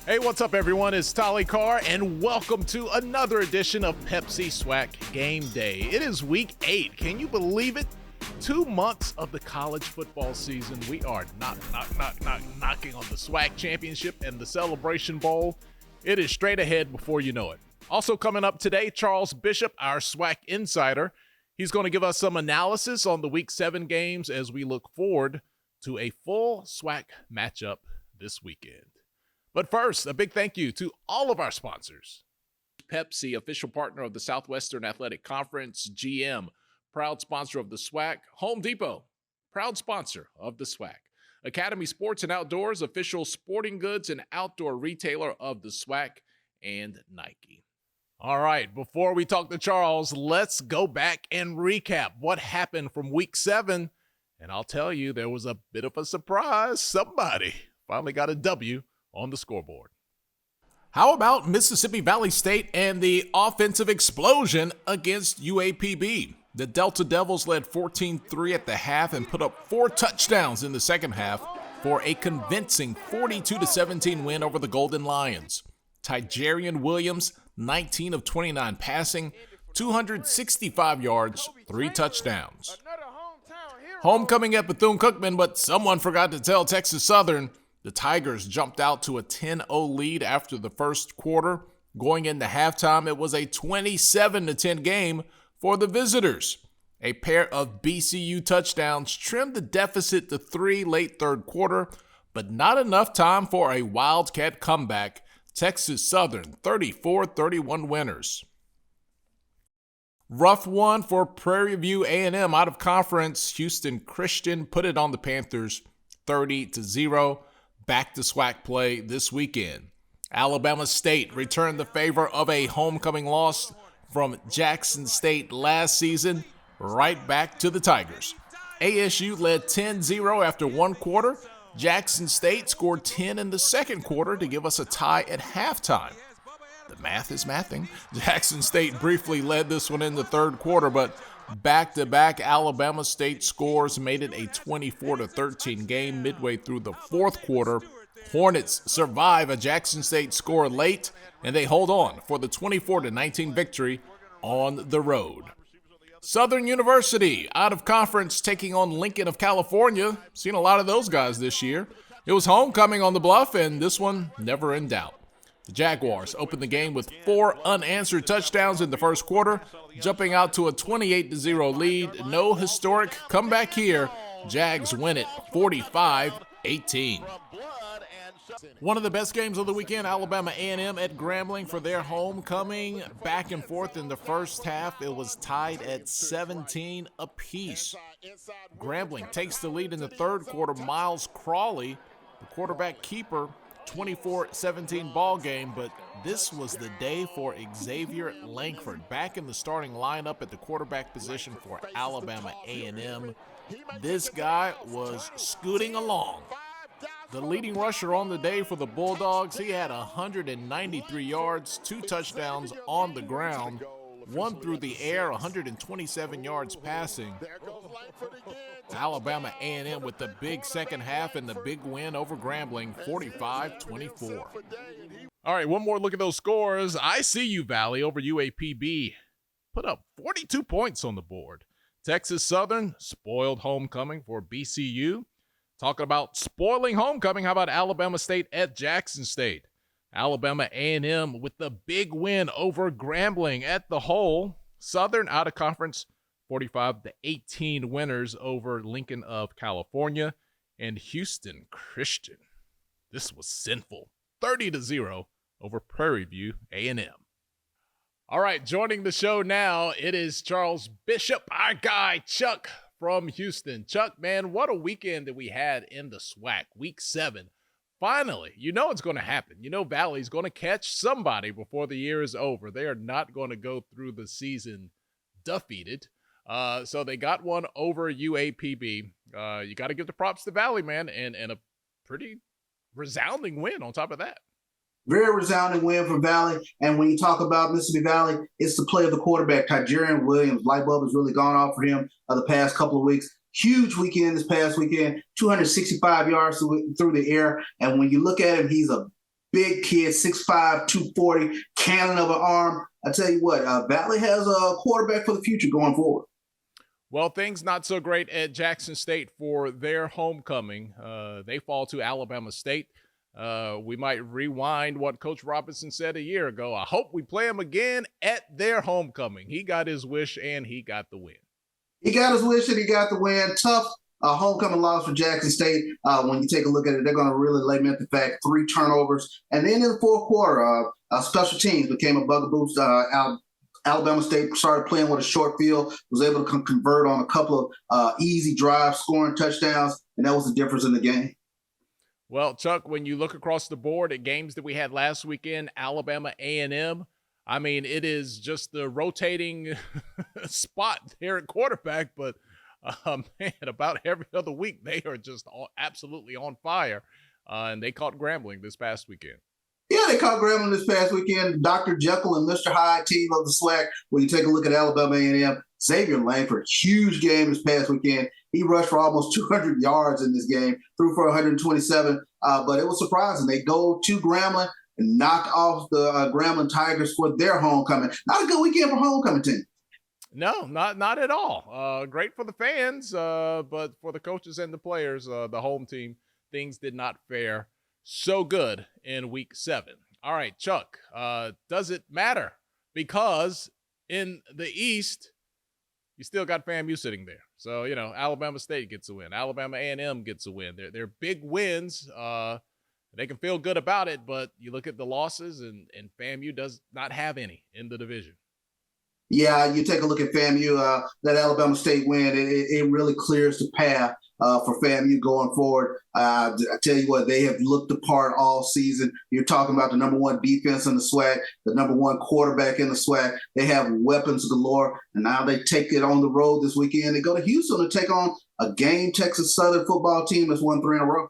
Hey, what's up, everyone? It's Tolly, Carr, and welcome to another edition of Pepsi SWAC Gameday. It is week 8. Can you believe it? 2 months of the college football season. We are knocking on the SWAC championship and the Celebration Bowl. It is straight ahead before you know it. Also coming up today, Charles Bishop, our SWAC insider. He's going to give us some analysis on the week 7 games as we look forward to a full SWAC matchup this weekend. But first, a big thank you to all of our sponsors. Pepsi, official partner of the Southwestern Athletic Conference. GM, proud sponsor of the SWAC. Home Depot, proud sponsor of the SWAC. Academy Sports and Outdoors, official sporting goods and outdoor retailer of the SWAC. And Nike. All right, before we talk to Charles, let's go back and recap what happened from week 7. And I'll tell you, there was a bit of a surprise. Somebody finally got a W on the scoreboard. How about Mississippi Valley State and the offensive explosion against UAPB? The Delta Devils led 14-3 at the half and put up 4 touchdowns in the second half for a convincing 42-17 win over the Golden Lions. Tijerian Williams, 19 of 29 passing, 265 yards, 3 touchdowns. Homecoming at Bethune-Cookman, but someone forgot to tell Texas Southern the Tigers jumped out to a 10-0 lead after the first quarter. Going into halftime, it was a 27-10 game for the visitors. A pair of BCU touchdowns trimmed the deficit to 3 late third quarter, but not enough time for a Wildcat comeback. Texas Southern 34-31 winners. Rough one for Prairie View A&M out of conference. Houston Christian put it on the Panthers 30-0. Back to SWAC play this weekend. Alabama State returned the favor of a homecoming loss from Jackson State last season, right back to the Tigers. ASU led 10-0 after 1 quarter. Jackson State scored 10 in the second quarter to give us a tie at halftime. The math is mathing. Jackson State briefly led this one in the third quarter, but back-to-back Alabama State scores made it a 24-13 game midway through the fourth quarter. Hornets survive a Jackson State score late, and they hold on for the 24-19 victory on the road. Southern University out of conference taking on Lincoln of California. Seen a lot of those guys this year. It was homecoming on the Bluff, and this one never in doubt. The Jaguars opened the game with 4 unanswered touchdowns in the first quarter, jumping out to a 28-0 lead. No historic comeback here. Jags win it 45-18. One of the best games of the weekend, Alabama A&M at Grambling for their homecoming. Back and forth in the first half. It was tied at 17 apiece. Grambling takes the lead in the third quarter. Miles Crawley, the quarterback keeper, 24-17 ball game, but this was the day for Xavier Langford back in the starting lineup at the quarterback position for Alabama A&M. This guy was scooting along. The leading rusher on the day for the Bulldogs, he had 193 yards, 2 touchdowns on the ground, 1 through the air, 127 yards passing. Alabama A&M with the big second half and the big win over Grambling, 45-24. All right, one more look at those scores. ICU Valley over UAPB put up 42 points on the board. Texas Southern spoiled homecoming for BCU. Talking about spoiling homecoming, how about Alabama State at Jackson State? Alabama A&M with the big win over Grambling at the Hole. Southern out of conference, 45-18 winners over Lincoln of California. And Houston Christian, this was sinful, 30-0 over Prairie View A&M. All right, joining the show now, it is Charles Bishop, our guy Chuck from Houston. Chuck, man, what a weekend that we had in the SWAC, week 7. Finally, you know it's going to happen. You know Valley's going to catch somebody before the year is over. They are not going to go through the season defeated. So they got one over UAPB. You got to give the props to Valley, man, and a pretty resounding win on top of that. Very resounding win for Valley. And when you talk about Mississippi Valley, it's the play of the quarterback, Tijerian Williams. Light bulb has really gone off for him the past couple of weeks. Huge weekend this past weekend, 265 yards through the air. And when you look at him, he's a big kid, 6'5", 240, cannon of an arm. I tell you what, Valley has a quarterback for the future going forward. Well, things not so great at Jackson State for their homecoming. They fall to Alabama State. We might rewind what Coach Robinson said a year ago. I hope we play them again at their homecoming. He got his wish and he got the win. He got his wish and he got the win. Tough homecoming loss for Jackson State. When you take a look at it, they're going to really lament the fact 3 turnovers. And then in the fourth quarter, special teams became a bugaboo. Alabama State started playing with a short field, was able to convert on a couple of easy drives, scoring touchdowns, and that was the difference in the game. Well, Chuck, when you look across the board at games that we had last weekend, Alabama A&M, I mean, it is just the rotating spot there at quarterback, but man, about every other week, they are just absolutely on fire, and they caught Grambling this past weekend. Yeah, they caught Grambling this past weekend. Dr. Jekyll and Mr. Hyde team of the SWAC. When you take a look at Alabama A&M, Xavier Langford, huge game this past weekend. He rushed for almost 200 yards in this game, threw for 127, but it was surprising. They go to Grambling and knock off the Grambling Tigers for their homecoming. Not a good weekend for homecoming team. No, not at all. Great for the fans, but for the coaches and the players, the home team, things did not fare so good in week 7. All right, Chuck, does it matter? Because in the East, you still got FAMU sitting there. So, you know, Alabama State gets a win. Alabama A&M gets a win. They're big wins. They can feel good about it, but you look at the losses, and FAMU does not have any in the division. Yeah, you take a look at FAMU, that Alabama State win, it really clears the path for FAMU going forward. I tell you what, they have looked the part all season. You're talking about the number 1 defense in the SWAC, the number 1 quarterback in the SWAC. They have weapons galore, and now they take it on the road this weekend. They go to Houston to take on a game Texas Southern football team that's won 3 in a row.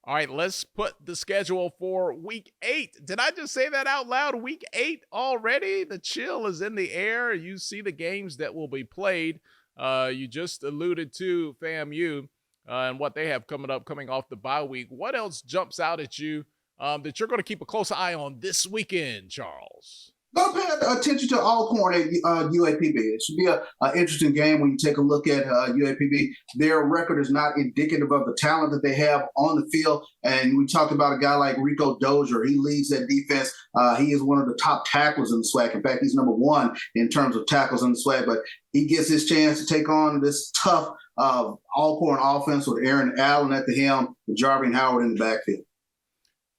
All right, let's put the schedule for week 8. Did I just say that out loud? Week 8 already? The chill is in the air. You see the games that will be played. You just alluded to FAMU and what they have coming off the bye week. What else jumps out at you that you're going to keep a close eye on this weekend, Charles? Go pay attention to Alcorn at UAPB. It should be an interesting game when you take a look at UAPB. Their record is not indicative of the talent that they have on the field. And we talked about a guy like Rico Dozier. He leads that defense. He is one of the top tacklers in the SWAC. In fact, he's number 1 in terms of tackles in the SWAC. But he gets his chance to take on this tough Alcorn offense with Aaron Allen at the helm and Jarvin Howard in the backfield.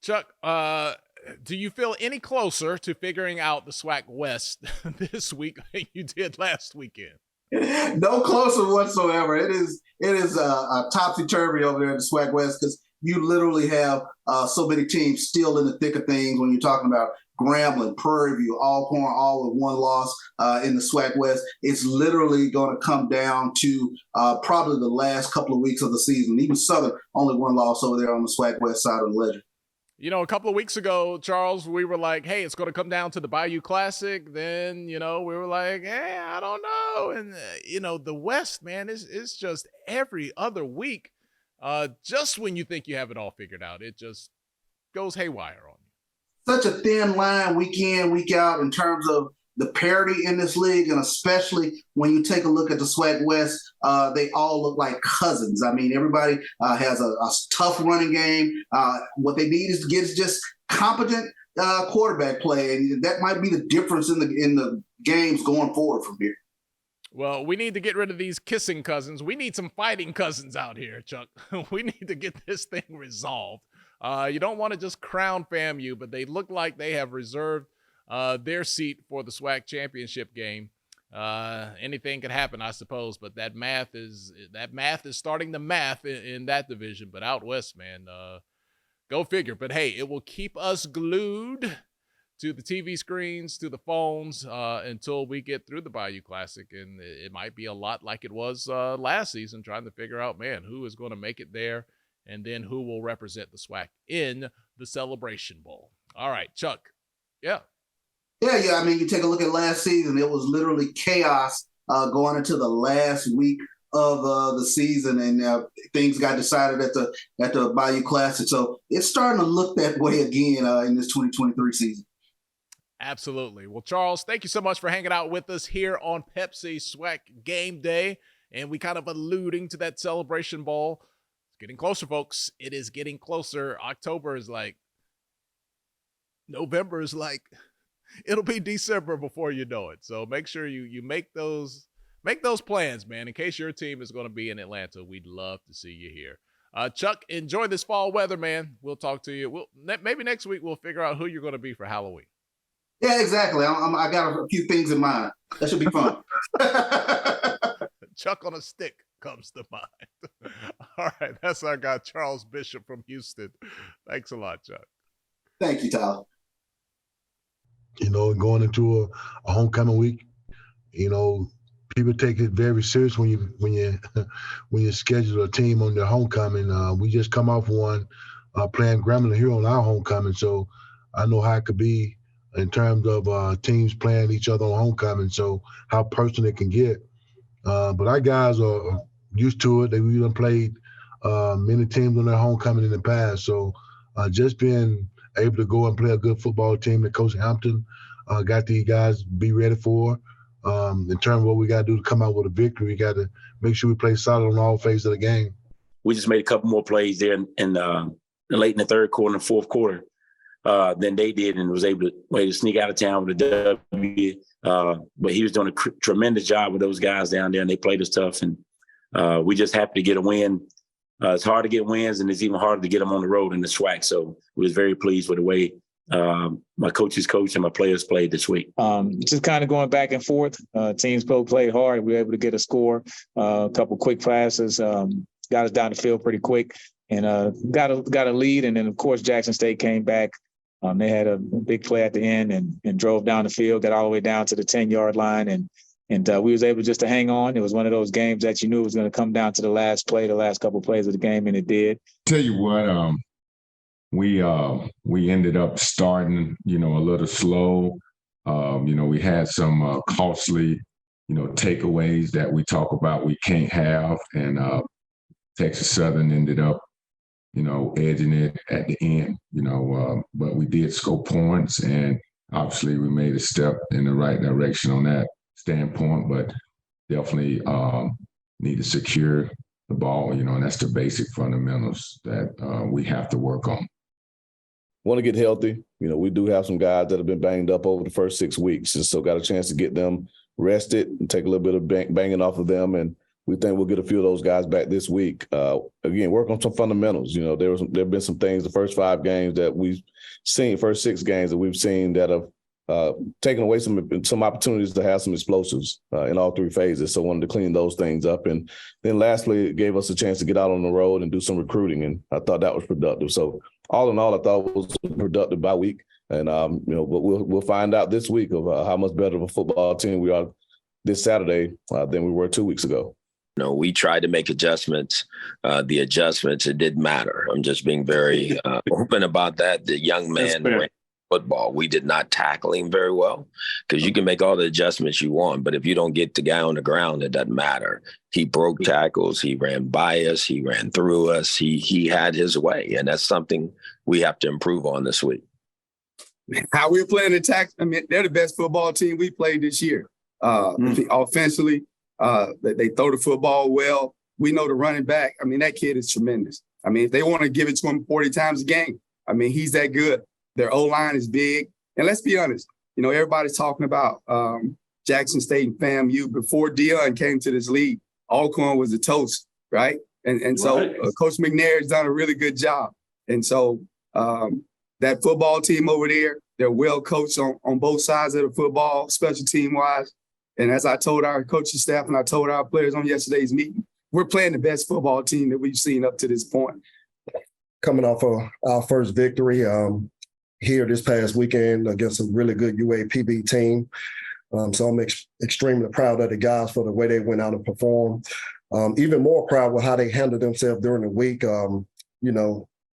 Chuck, do you feel any closer to figuring out the SWAC West this week than you did last weekend? No closer whatsoever. It is a topsy-turvy over there in the SWAC West because you literally have so many teams still in the thick of things when you're talking about Grambling, Prairie View, Alcorn, all with 1 loss in the SWAC West. It's literally going to come down to probably the last couple of weeks of the season. Even Southern, only 1 loss over there on the SWAC West side of the ledger. You know, a couple of weeks ago, Charles, we were like, hey, it's going to come down to the Bayou Classic. Then, you know, we were like, hey, I don't know. And, you know, the West, man, it's just every other week. Just when you think you have it all figured out, it just goes haywire on you. Such a thin line week in, week out in terms of the parity in this league, and especially when you take a look at the SWAC West, they all look like cousins. I mean, everybody has a tough running game. What they need is to get just competent quarterback play, and that might be the difference in the games going forward from here. Well, we need to get rid of these kissing cousins. We need some fighting cousins out here, Chuck. We need to get this thing resolved. You don't want to just crown FAMU, but they look like they have reserved their seat for the SWAC championship game. Anything could happen, I suppose, but that math is starting to math in that division. But out west, man, go figure. But hey, it will keep us glued to the TV screens, to the phones, until we get through the Bayou Classic. And it might be a lot like it was last season, trying to figure out, man, who is going to make it there, and then who will represent the SWAC in the Celebration Bowl. All right, Chuck. Yeah. Yeah. I mean, you take a look at last season, it was literally chaos going into the last week of the season, and things got decided at the Bayou Classic. So it's starting to look that way again in this 2023 season. Absolutely. Well, Charles, thank you so much for hanging out with us here on Pepsi SWAC Game Day. And we kind of alluding to that Celebration Bowl. It's getting closer, folks. It is getting closer. October is like, November is like, it'll be December before you know it. So make sure you make those plans, man. In case your team is going to be in Atlanta, we'd love to see you here. Chuck, enjoy this fall weather, man. We'll talk to you. Maybe next week we'll figure out who you're going to be for Halloween. Yeah, exactly. I got a few things in mind. That should be fun. Chuck on a stick comes to mind. All right, that's our guy, Charles Bishop from Houston. Thanks a lot, Chuck. Thank you, Tyler. Going into a homecoming week, people take it very serious when you schedule a team on their homecoming. We just come off one playing Grambling here on our homecoming, so I know how it could be in terms of teams playing each other on homecoming, so how personal it can get. But our guys are used to it. We've done played many teams on their homecoming in the past, so just being able to go and play a good football team that Coach Hampton got these guys be ready for. In terms of what we got to do to come out with a victory, we got to make sure we play solid on all phases of the game. We just made a couple more plays there in late in the third quarter and fourth quarter than they did, and was able to sneak out of town with a W. But he was doing a tremendous job with those guys down there, and they played us tough. And we just happy to get a win. It's hard to get wins, and it's even harder to get them on the road in the SWAC. So we was very pleased with the way my coaches coached and my players played this week. Just kind of going back and forth. Teams played hard. We were able to get a score, a couple quick passes, got us down the field pretty quick, and got a lead. And then, of course, Jackson State came back. They had a big play at the end and drove down the field, got all the way down to the 10-yard line, and we was able just to hang on. It was one of those games that you knew was going to come down to the last play, the last couple of plays of the game, and it did. Tell you what, we ended up starting, a little slow. We had some costly, takeaways that we talk about we can't have, and Texas Southern ended up, edging it at the end, but we did score points, and obviously we made a step in the right direction on that standpoint, but definitely need to secure the ball, and that's the basic fundamentals that we have to work on. Want to get healthy. We do have some guys that have been banged up over the first 6 weeks, and so got a chance to get them rested and take a little bit of banging off of them, and we think we'll get a few of those guys back this week. Again, work on some fundamentals. There have been some things the first 5 games that we've seen, first 6 games that we've seen that have taken away some opportunities to have some explosives in all 3 phases. So wanted to clean those things up. And then lastly, it gave us a chance to get out on the road and do some recruiting. And I thought that was productive. So all in all, I thought it was a productive bye week. And, but we'll find out this week of how much better of a football team we are this Saturday than we were 2 weeks ago. We tried to make adjustments. The adjustments, it didn't matter. I'm just being very open about that. The young man ran football. We did not tackle him very well, because you can make all the adjustments you want, but if you don't get the guy on the ground, it doesn't matter. He broke tackles. He ran by us. He ran through us. He had his way, and that's something we have to improve on this week. How we're playing attack, they're the best football team we played this year. Offensively, they throw the football well. We know the running back. That kid is tremendous. If they want to give it to him 40 times a game, he's that good. Their O-line is big. And let's be honest, everybody's talking about Jackson State and FAMU. Before Dion came to this league, Alcorn was a toast, right? And so Coach McNair has done a really good job. And so that football team over there, they're well coached on both sides of the football, special team-wise. And as I told our coaching staff and I told our players on yesterday's meeting, we're playing the best football team that we've seen up to this point. Coming off of our first victory here this past weekend against a really good UAPB team. So I'm extremely proud of the guys for the way they went out and performed. Even more proud with how they handled themselves during the week.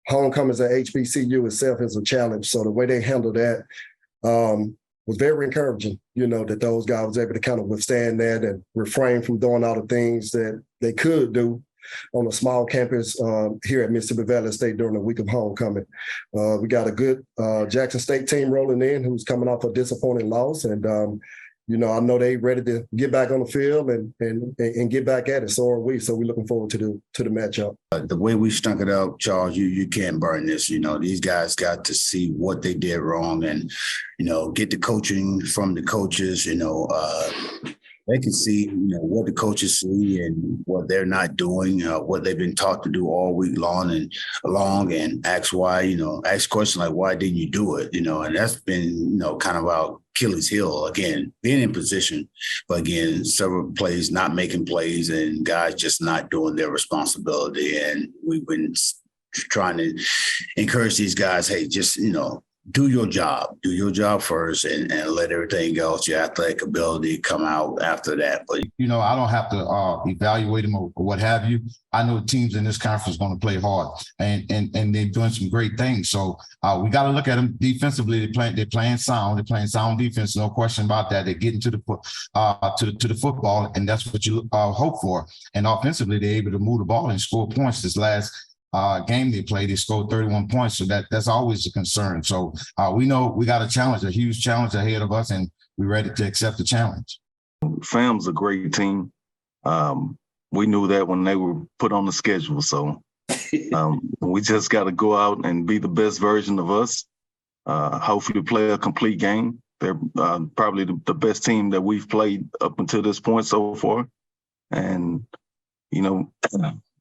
Homecomings at HBCU itself is a challenge. So the way they handled that was very encouraging, that those guys was able to kind of withstand that and refrain from doing all the things that they could do on a small campus here at Mississippi Valley State during the week of homecoming. We got a good Jackson State team rolling in who's coming off a disappointing loss. And, I know they ready to get back on the field and get back at it. So are we. So we're looking forward to the matchup. The way we stunk it up, Charles, you can't burn this. These guys got to see what they did wrong and, get the coaching from the coaches, they can see, what the coaches see and what they're not doing, what they've been taught to do all week long and ask why, ask questions like, why didn't you do it? And that's been, kind of our Achilles heel, again, being in position, but again, several plays, not making plays and guys just not doing their responsibility. And we've been trying to encourage these guys, hey, just, do your job first and let everything else, your athletic ability come out after that. But, I don't have to evaluate them or what have you. I know teams in this conference are going to play hard and they're doing some great things. So we got to look at them defensively. They're playing sound. They're playing sound defense. No question about that. They're getting to the football, and that's what you hope for. And offensively, they're able to move the ball and score points. This last game they played, they scored 31 points. So that's always a concern. So we know we got a huge challenge ahead of us, and we're ready to accept the challenge. FAM's a great team. We knew that when they were put on the schedule. So we just got to go out and be the best version of us. Hopefully play a complete game. They're probably the best team that we've played up until this point so far. And,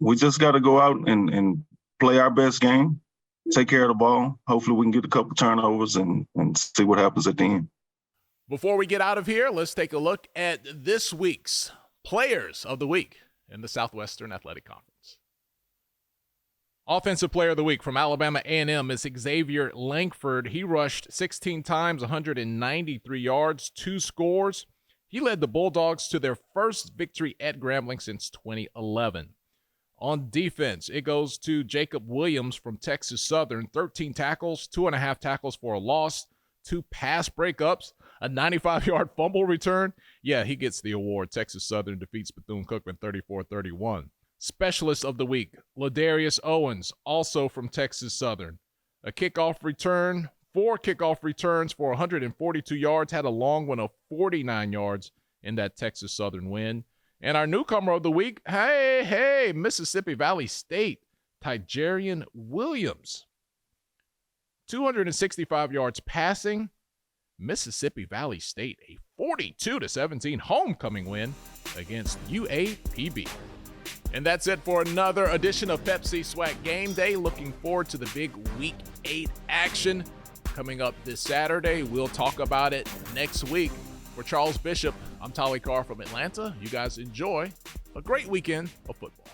we just got to go out and play our best game, take care of the ball. Hopefully we can get a couple turnovers and see what happens at the end. Before we get out of here, let's take a look at this week's Players of the Week in the Southwestern Athletic Conference. Offensive Player of the Week from Alabama A&M is Xavier Langford. He rushed 16 times, 193 yards, 2 scores. He led the Bulldogs to their first victory at Grambling since 2011. On defense, it goes to Jacob Williams from Texas Southern. 13 tackles, 2.5 tackles for a loss, 2 pass breakups, a 95-yard fumble return. Yeah, he gets the award. Texas Southern defeats Bethune-Cookman 34-31. Specialist of the Week, Ladarius Owens, also from Texas Southern. A kickoff return, 4 kickoff returns for 142 yards, had a long one of 49 yards in that Texas Southern win. And our newcomer of the week, hey, Mississippi Valley State, Tijerian Williams. 265 yards passing. Mississippi Valley State, a 42-17 homecoming win against UAPB. And that's it for another edition of Pepsi SWAC Game Day. Looking forward to the big Week 8 action coming up this Saturday. We'll talk about it next week. For Charles Bishop, I'm Tolly Carr from Atlanta. You guys enjoy a great weekend of football.